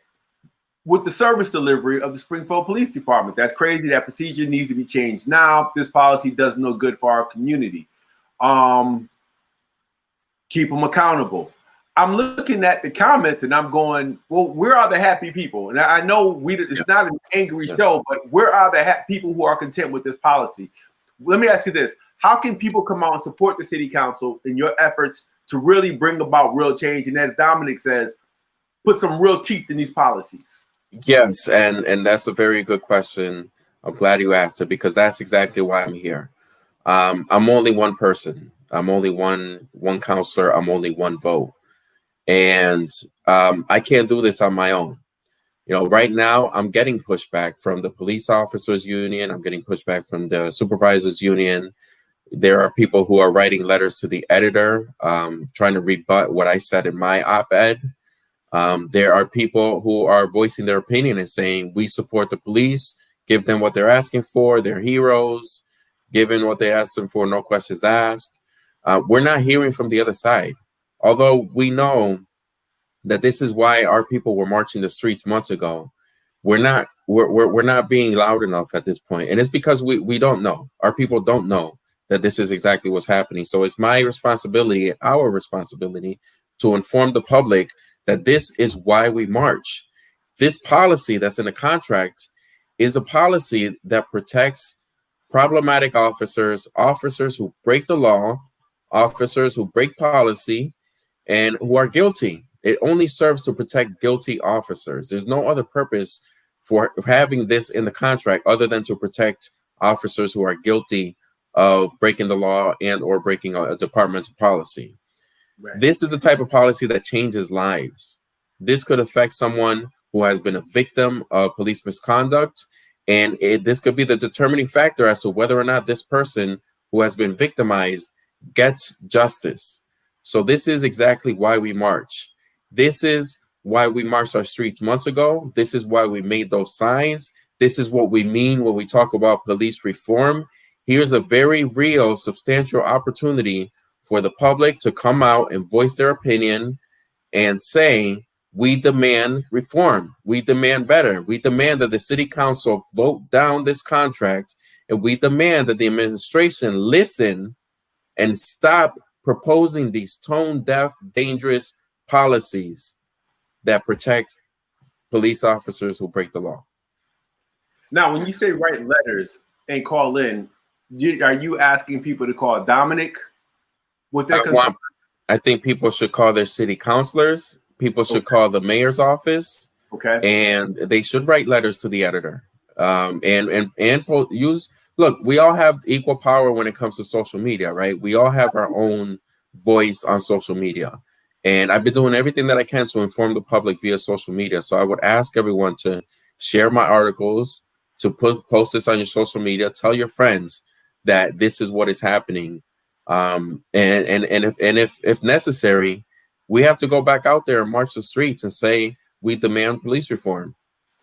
with the service delivery of the Springfield Police Department. That's crazy. That procedure needs to be changed now. This policy does no good for our community. Keep them accountable. I'm looking at the comments and I'm going, well, where are the happy people? And I know it's not an angry show, but where are the people who are content with this policy? Let me ask you this. How can people come out and support the city council in your efforts to really bring about real change? And as Dominic says, put some real teeth in these policies. Yes, and that's a very good question. I'm glad you asked it because that's exactly why I'm here. I'm only one person. I'm only one counselor. I'm only one vote. And I can't do this on my own. You know, right now I'm getting pushback from the police officers union. I'm getting pushback from the supervisors union. There are people who are writing letters to the editor, trying to rebut what I said in my op-ed. There are people who are voicing their opinion and saying, we support the police, give them what they're asking for, they're heroes, given what they asked them for, no questions asked. We're not hearing from the other side. Although we know that this is why our people were marching the streets months ago. We're not being loud enough at this point. And it's because we don't know. Our people don't know that this is exactly what's happening. So it's my responsibility, our responsibility, to inform the public that this is why we march. This policy that's in the contract is a policy that protects problematic officers, officers who break the law, officers who break policy, and who are guilty. It only serves to protect guilty officers. There's no other purpose for having this in the contract other than to protect officers who are guilty of breaking the law and or breaking a departmental policy. Right. This is the type of policy that changes lives. This could affect someone who has been a victim of police misconduct, and this could be the determining factor as to whether or not this person who has been victimized gets justice. So this is exactly why we march. This is why we marched our streets months ago. This is why we made those signs. This is what we mean when we talk about police reform. Here's a very real, substantial opportunity for the public to come out and voice their opinion and say, we demand reform. We demand better. We demand that the city council vote down this contract, and we demand that the administration listen and stop proposing these tone-deaf, dangerous policies that protect police officers who break the law. Now, when you say write letters and call in, are you asking people to call Dominic with their concern? I think people should call their city councilors. People should call the mayor's office. Okay. And they should write letters to the editor. Look, we all have equal power when it comes to social media, right? We all have our own voice on social media. And I've been doing everything that I can to inform the public via social media. So I would ask everyone to share my articles, to post this on your social media, tell your friends that this is what is happening. And if necessary, we have to go back out there and march the streets and say, we demand police reform.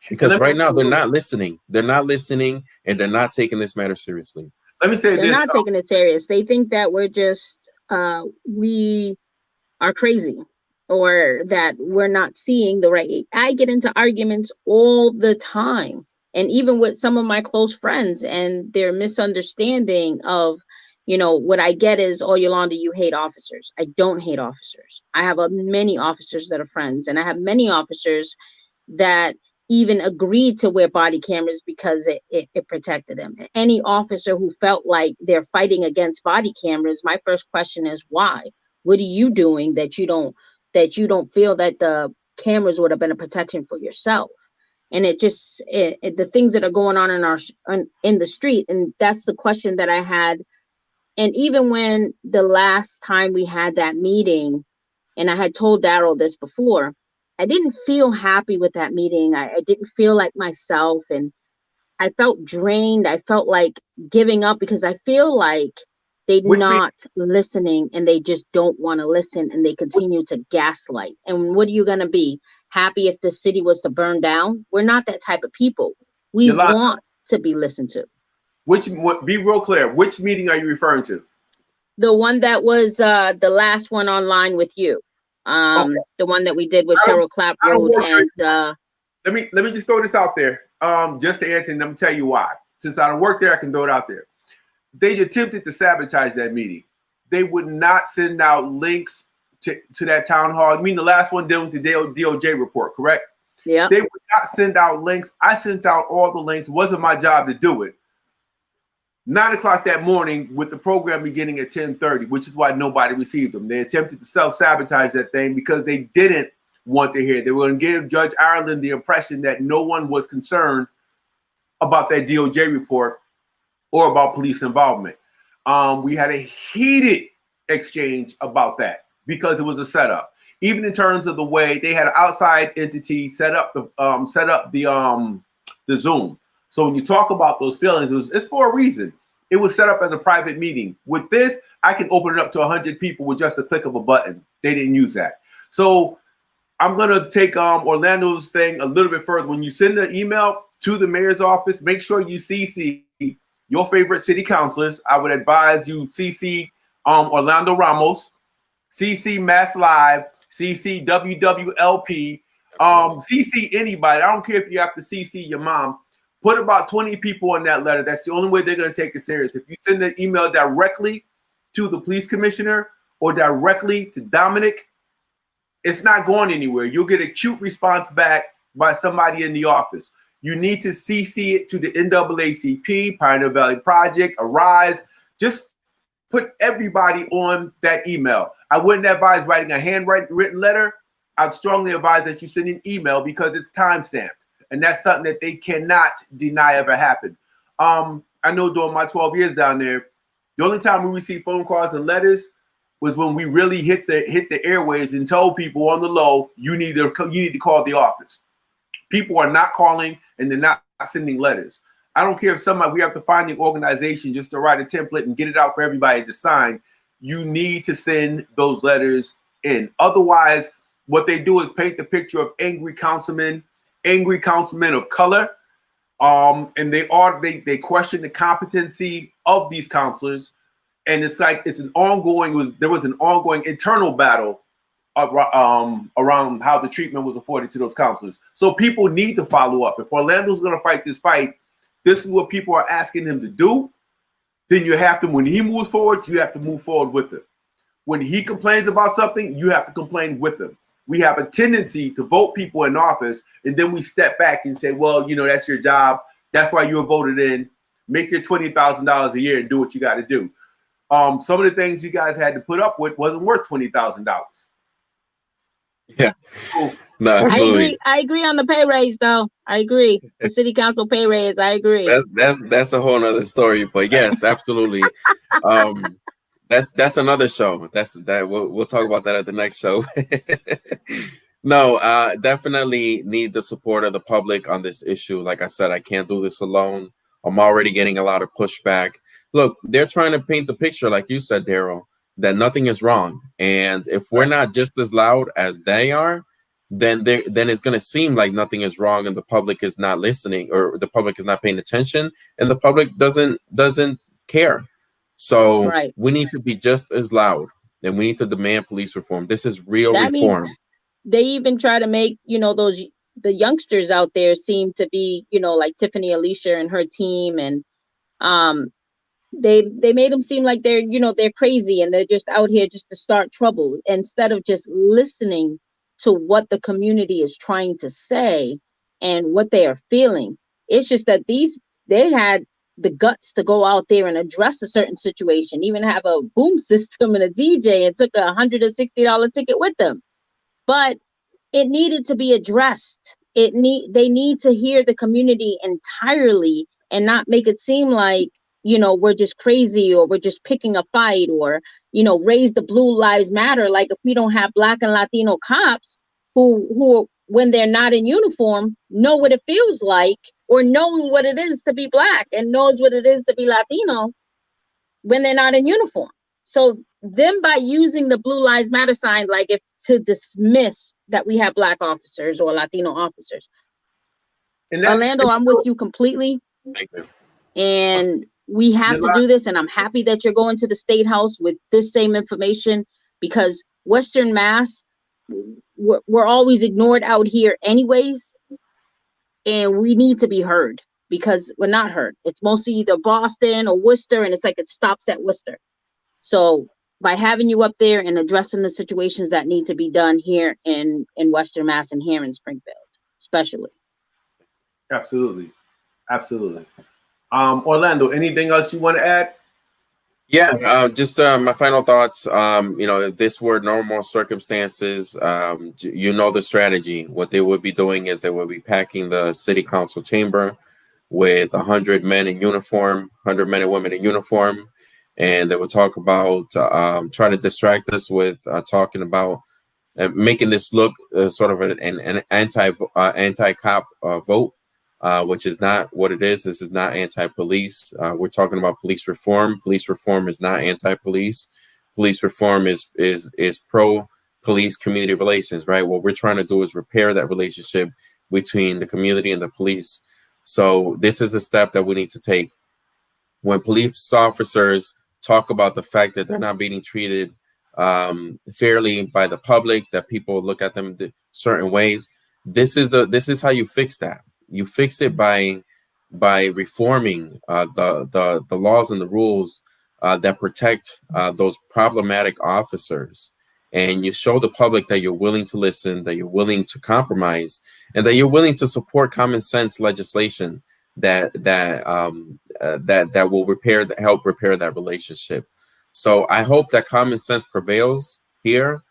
Because right now they're not listening. They're not listening, and they're not taking this matter seriously. Let me say they're not taking it serious. They think that we're just we are crazy, or that we're not seeing the right. I get into arguments all the time, and even with some of my close friends, and their misunderstanding of, you know, what I get is, oh, Yolanda, you hate officers. I don't hate officers. I have many officers that are friends, and I have many officers that even agreed to wear body cameras because it protected them. Any officer who felt like they're fighting against body cameras, my first question is, why? What are you doing that you don't feel that the cameras would have been a protection for yourself? And the things that are going on in the street, and that's the question that I had. And even when the last time we had that meeting, and I had told Daryl this before, I didn't feel happy with that meeting. I didn't feel like myself, and I felt drained. I felt like giving up because I feel like they're Which means not listening and they just don't want to listen and they continue to gaslight. And what are you going to be? Happy if the city was to burn down? We're not that type of people. We Yolanda, want to be listened to. be real clear. Which meeting are you referring to? The one that was the last one online with you. Okay. The one that we did with I don't, Cheryl I don't Claprood work and let me just throw this out there. Just to answer, and I'm gonna tell you why. Since I don't work there, I can throw it out there. They attempted to sabotage that meeting. They would not send out links to that town hall. I mean, the last one dealing with the DOJ report, correct? yeah. They would not send out links. I sent out all the links. It wasn't my job to do it. 9 o'clock that morning with the program beginning at 10:30, which is why nobody received them. They attempted to self-sabotage that thing because they didn't want to hear it. They were going to give Judge Ireland the impression that no one was concerned about that DOJ report or about police involvement. We had a heated exchange about that because it was a setup. Even in terms of the way they had an outside entity set up the Zoom. So when you talk about those feelings, it's for a reason. It was set up as a private meeting. With this, I can open it up to 100 people with just a click of a button. They didn't use that. So I'm going to take Orlando's thing a little bit further. When you send an email to the mayor's office, make sure you CC your favorite city councilors. I would advise you CC Orlando Ramos, CC Mass Live, CC WWLP, CC anybody. I don't care if you have to CC your mom. Put about 20 people on that letter. That's the only way they're going to take it serious. If you send an email directly to the police commissioner or directly to Dominic, it's not going anywhere. You'll get a cute response back by somebody in the office. You need to CC it to the NAACP, Pioneer Valley Project, Arise. Just put everybody on that email. I wouldn't advise writing a handwritten letter. I'd strongly advise that you send an email because it's time-stamped. And that's something that they cannot deny ever happened. I know during my 12 years down there, the only time we received phone calls and letters was when we really hit the airways and told people on the low, you need to call the office. People are not calling and they're not sending letters. I don't care if we have to find an organization just to write a template and get it out for everybody to sign. You need to send those letters in. Otherwise, what they do is paint the picture of angry councilmen of color, and they question the competency of these counselors, and it's like there was an ongoing internal battle around how the treatment was afforded to those counselors. So people need to follow up. If Orlando's going to fight this fight, this is what people are asking him to do. Then you have to, when he moves forward, you have to move forward with him. When he complains about something, you have to complain with him. We have a tendency to vote people in office, and then we step back and say, well, that's your job. That's why you were voted in. Make your $20,000 a year and do what you got to do. Some of the things you guys had to put up with wasn't worth $20,000. Yeah. So, No, absolutely. I agree on the pay raise, though. I agree. The city council pay raise. I agree. That's a whole nother story. But yes, absolutely. That's another show. We'll talk about that at the next show. No, definitely need the support of the public on this issue. Like I said, I can't do this alone. I'm already getting a lot of pushback. Look, they're trying to paint the picture, like you said, Daryl, that nothing is wrong. And if we're not just as loud as they are, then it's going to seem like nothing is wrong and the public is not listening, or the public is not paying attention, and the public doesn't care. So Right. We need to be just as loud, and we need to demand police reform. This is real reform. They even try to make, the youngsters out there seem to be, like Tiffany Alicia and her team. And they made them seem like they're crazy and they're just out here just to start trouble instead of just listening to what the community is trying to say and what they are feeling. It's just that they had the guts to go out there and address a certain situation, even have a boom system and a DJ, and took a $160 ticket with them. But it needed to be addressed. They need to hear the community entirely and not make it seem like, we're just crazy or we're just picking a fight or, raise the Blue Lives Matter. Like if we don't have Black and Latino cops, who when they're not in uniform know what it feels like, or knowing what it is to be Black and knows what it is to be Latino when they're not in uniform. So them, by using the Blue Lives Matter sign, like, if to dismiss that we have Black officers or Latino officers. And that, Orlando, I'm with you completely. Thank you. And we have to do this. And I'm happy that you're going to the State House with this same information, because Western Mass, we're always ignored out here anyways. And we need to be heard, because we're not heard. It's mostly either Boston or Worcester, and it's like it stops at Worcester. So by having you up there and addressing the situations that need to be done here in Western Mass and here in Springfield, especially. Absolutely. Absolutely. Orlando, anything else you want to add? Yeah, just my final thoughts. If this were normal circumstances, the strategy. What they would be doing is they would be packing the city council chamber with 100 men in uniform, 100 men and women in uniform, and they would talk about try to distract us with talking about making this look sort of an anti-cop vote. Which is not what it is. This is not anti-police. We're talking about police reform. Police reform is not anti-police. Police reform is pro-police community relations, right? What we're trying to do is repair that relationship between the community and the police. So this is a step that we need to take. When police officers talk about the fact that they're not being treated fairly by the public, that people look at them certain ways, this is how you fix that. You fix it by reforming the laws and the rules that protect those problematic officers, and you show the public that you're willing to listen, that you're willing to compromise, and that you're willing to support common sense legislation that will help repair that relationship. So I hope that common sense prevails here.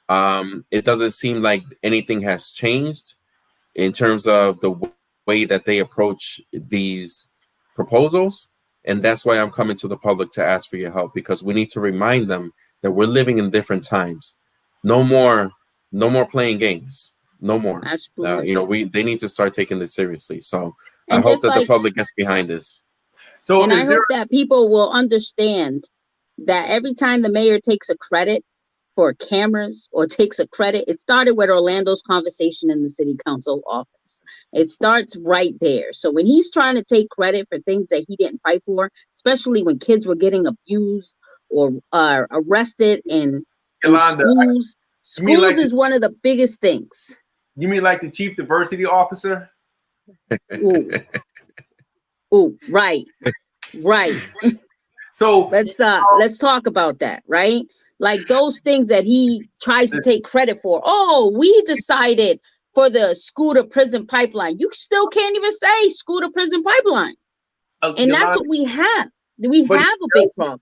It doesn't seem like anything has changed in terms of the way that they approach these proposals. And that's why I'm coming to the public to ask for your help, because we need to remind them that we're living in different times. No more playing games. No more. They need to start taking this seriously. So I hope that the public gets behind this. So, and I hope that people will understand that every time the mayor takes a credit for cameras or takes a credit, it started with Orlando's conversation in the city council office. It starts right there. So when he's trying to take credit for things that he didn't fight for, especially when kids were getting abused or arrested in Yolanda, schools is one of the biggest things. You mean like the chief diversity officer? Ooh, right. So let's talk about that, right? Like those things that he tries to take credit for. Oh, we decided for the school to prison pipeline. You still can't even say school to prison pipeline. And Yolanda, that's what we have. We have a big problem.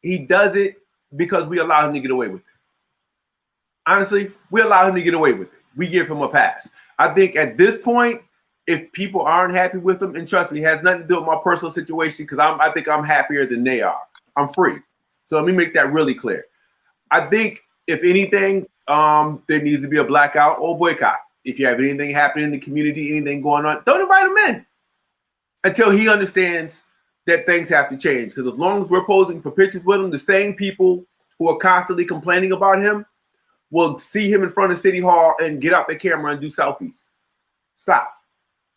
He does it because we allow him to get away with it. Honestly, we allow him to get away with it. We give him a pass. I think at this point, if people aren't happy with him, and trust me, it has nothing to do with my personal situation, because I think I'm happier than they are. I'm free. So let me make that really clear. I think if anything, there needs to be a blackout or boycott. If you have anything happening in the community, anything going on, don't invite him in until he understands that things have to change. Because as long as we're posing for pictures with him, the same people who are constantly complaining about him will see him in front of City Hall and get out their camera and do selfies. Stop.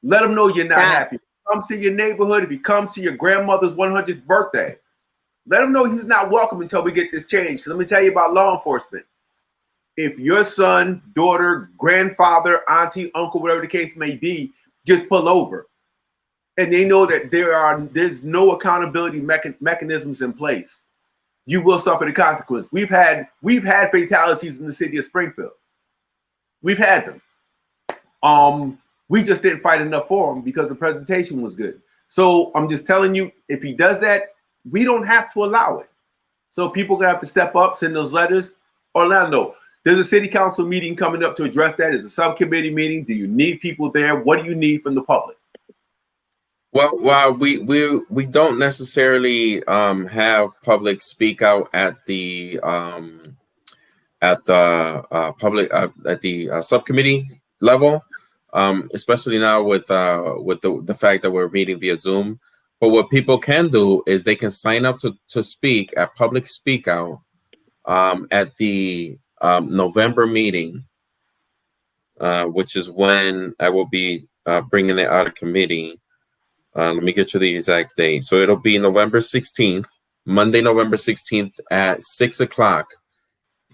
Let him know you're not happy. If he comes to your neighborhood, if he comes to your grandmother's 100th birthday, let him know he's not welcome until we get this changed. Let me tell you about law enforcement. If your son, daughter, grandfather, auntie, uncle, whatever the case may be, gets pulled over, and they know that there's no accountability mechanisms in place, you will suffer the consequence. We've had fatalities in the city of Springfield. We've had them. We just didn't fight enough for him because the presentation was good. So I'm just telling you, if he does that, we don't have to allow it. So people are gonna have to step up, send those letters. Orlando, there's a city council meeting coming up to address that. It's a subcommittee meeting. Do you need people there? What do you need from the public? Well, we don't necessarily have public speak out at the at the subcommittee level, especially now with the fact that we're meeting via Zoom. But what people can do is they can sign up to speak at public speak out at the November meeting, which is when I will be bringing it out of committee. Let me get you the exact date. So it'll be November 16th, Monday, November 16th at 6 o'clock.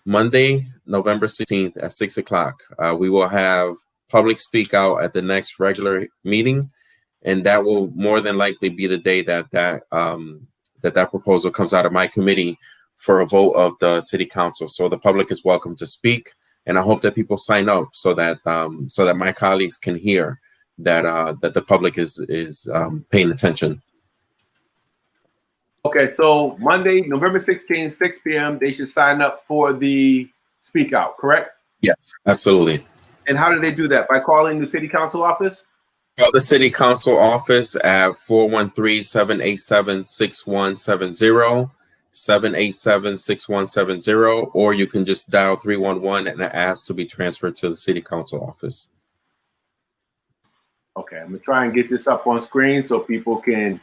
Monday, November 16th at 6 o'clock. We will have public speak out at the next regular meeting, and that will more than likely be the day that proposal comes out of my committee for a vote of the city council. So the public is welcome to speak, and I hope that people sign up so that my colleagues can hear that the public is paying attention. Okay, so Monday, November 16th, 6 p.m., they should sign up for the speak out, correct? Yes, absolutely. And how do they do that? By calling the city council office? Call the city council office at 413-787-6170, 787-6170, or you can just dial 311 and ask to be transferred to the city council office. Okay, I'm gonna try and get this up on screen so people can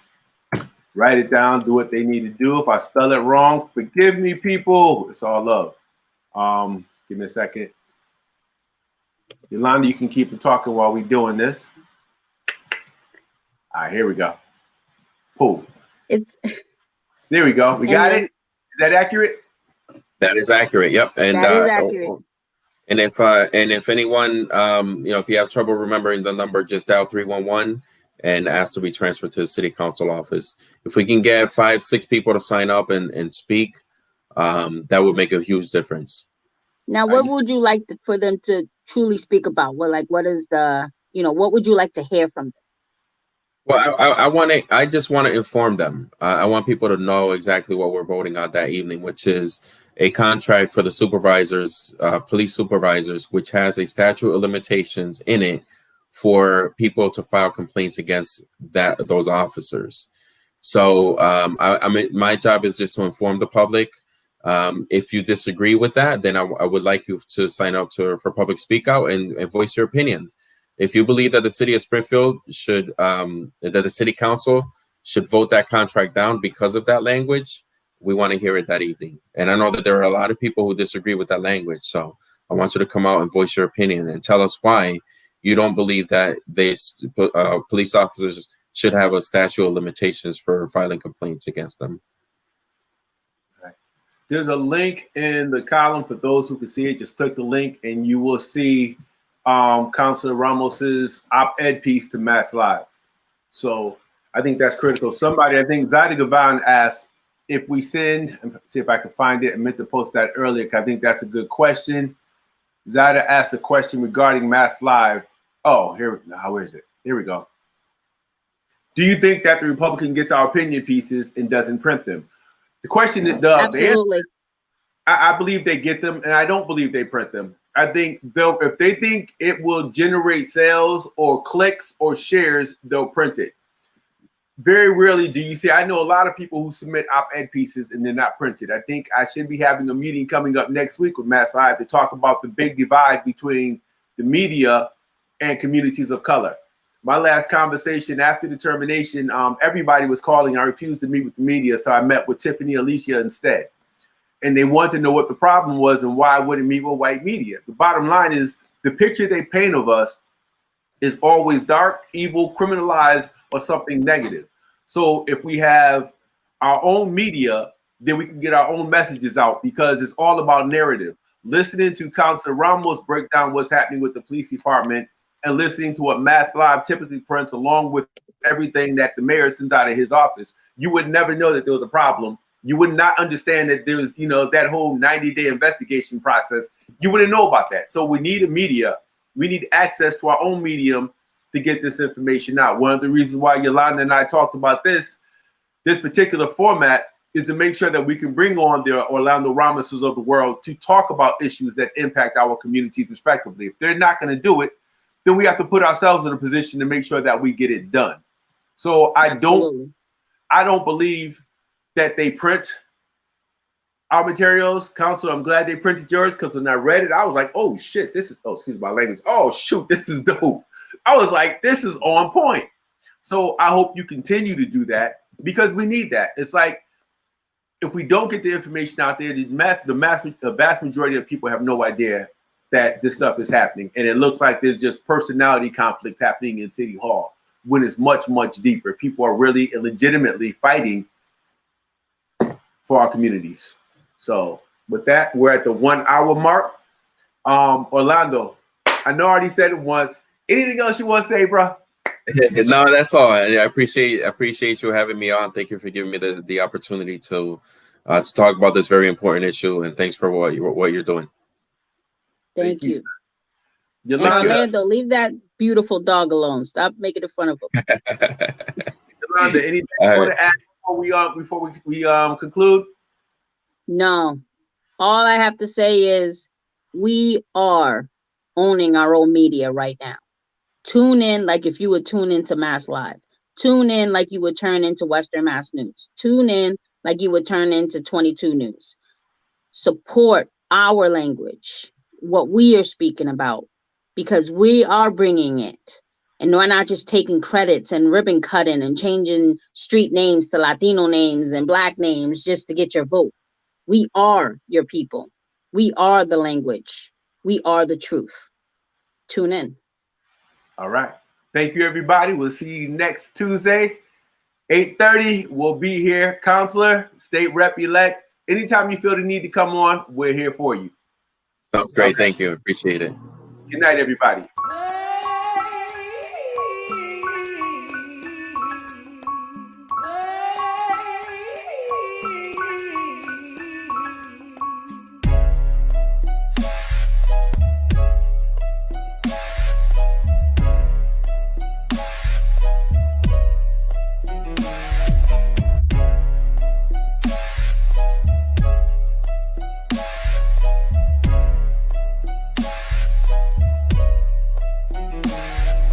write it down, do what they need to do. If I spell it wrong, forgive me, people. It's all love. Give me a second. Yolanda, you can keep it talking while we're doing this. All right, here we go. Cool. There we go. We got it. Is that accurate? That is accurate. Yep. And that is accurate. And if anyone, if you have trouble remembering the number, just dial 311 and ask to be transferred to the city council office. If we can get 5-6 people to sign up and speak, that would make a huge difference. Now, what would you like for them to truly speak about? What is the, what would you like to hear from them? Well, I just want to inform them. I want people to know exactly what we're voting on that evening, which is a contract for the supervisors, police supervisors, which has a statute of limitations in it for people to file complaints against those officers. So my job is just to inform the public. If you disagree with that, then I would like you to sign up for public speak out and voice your opinion. If you believe that the city of Springfield that the city council should vote that contract down because of that language, we want to hear it that evening. And I know that there are a lot of people who disagree with that language. So I want you to come out and voice your opinion and tell us why you don't believe that police officers should have a statute of limitations for filing complaints against them. There's a link in the column for those who can see it. Just click the link and you will see Councilor Ramos's op-ed piece to Mass Live. So I think that's critical. Somebody, I think Zaidi Gavan asked if we send, see if I can find it. I meant to post that earlier because I think that's a good question. Zaida asked a question regarding Mass Live. Oh, where is it? Here we go. Do you think that the Republican gets our opinion pieces and doesn't print them? The question is, absolutely. I believe they get them, and I don't believe they print them. I think if they think it will generate sales or clicks or shares, they'll print it. Very rarely do you see. I know a lot of people who submit op-ed pieces and they're not printed. I think I should be having a meeting coming up next week with Mass Live to talk about the big divide between the media and communities of color. My last conversation after the termination, everybody was calling. I refused to meet with the media, so I met with Tiffany Alicia instead. And they wanted to know what the problem was and why I wouldn't meet with white media. The bottom line is the picture they paint of us is always dark, evil, criminalized, or something negative. So if we have our own media, then we can get our own messages out because it's all about narrative. Listening to Councilor Ramos break down what's happening with the police department and listening to what Mass Live typically prints along with everything that the mayor sends out of his office, you would never know that there was a problem. You would not understand that there was, that whole 90-day investigation process. You wouldn't know about that. So we need a media. We need access to our own medium to get this information out. One of the reasons why Yolanda and I talked about this particular format is to make sure that we can bring on the Orlando Ramoses of the world to talk about issues that impact our communities respectively. If they're not going to do it, then we have to put ourselves in a position to make sure that we get it done. So I don't believe that they print our materials. Council, I'm glad they printed yours because when I read it, I was like, oh shit, this is, oh, excuse my language. Oh shoot, this is dope. I was like, this is on point. So I hope you continue to do that because we need that. It's like, if we don't get the information out there, the vast majority of people have no idea that this stuff is happening. And it looks like there's just personality conflicts happening in City Hall when it's much, much deeper. People are really and legitimately fighting for our communities. So with that, we're at the 1 hour mark. Orlando, I know I already said it once. Anything else you want to say, bro? No, that's all. I appreciate you having me on. Thank you for giving me the opportunity to talk about this very important issue. And thanks for what you're doing. Thank you. And Yolanda, Orlando, leave that beautiful dog alone. Stop making it fun of him. Yolanda, anything you want to add before we conclude? No. All I have to say is we are owning our own media right now. Tune in like if you would tune into Mass Live. Tune in like you would turn into Western Mass News. Tune in like you would turn into 22 News. Support our language, what we are speaking about, because we are bringing it. And we're not just taking credits and ribbon cutting and changing street names to Latino names and Black names just to get your vote. We are your people. We are the language. We are the truth. Tune in. All right. Thank you, everybody. We'll see you next Tuesday, 8:30. We'll be here. Counselor, State Rep-elect. Anytime you feel the need to come on, we're here for you. Sounds great. Thank you. Appreciate it. Good night, everybody.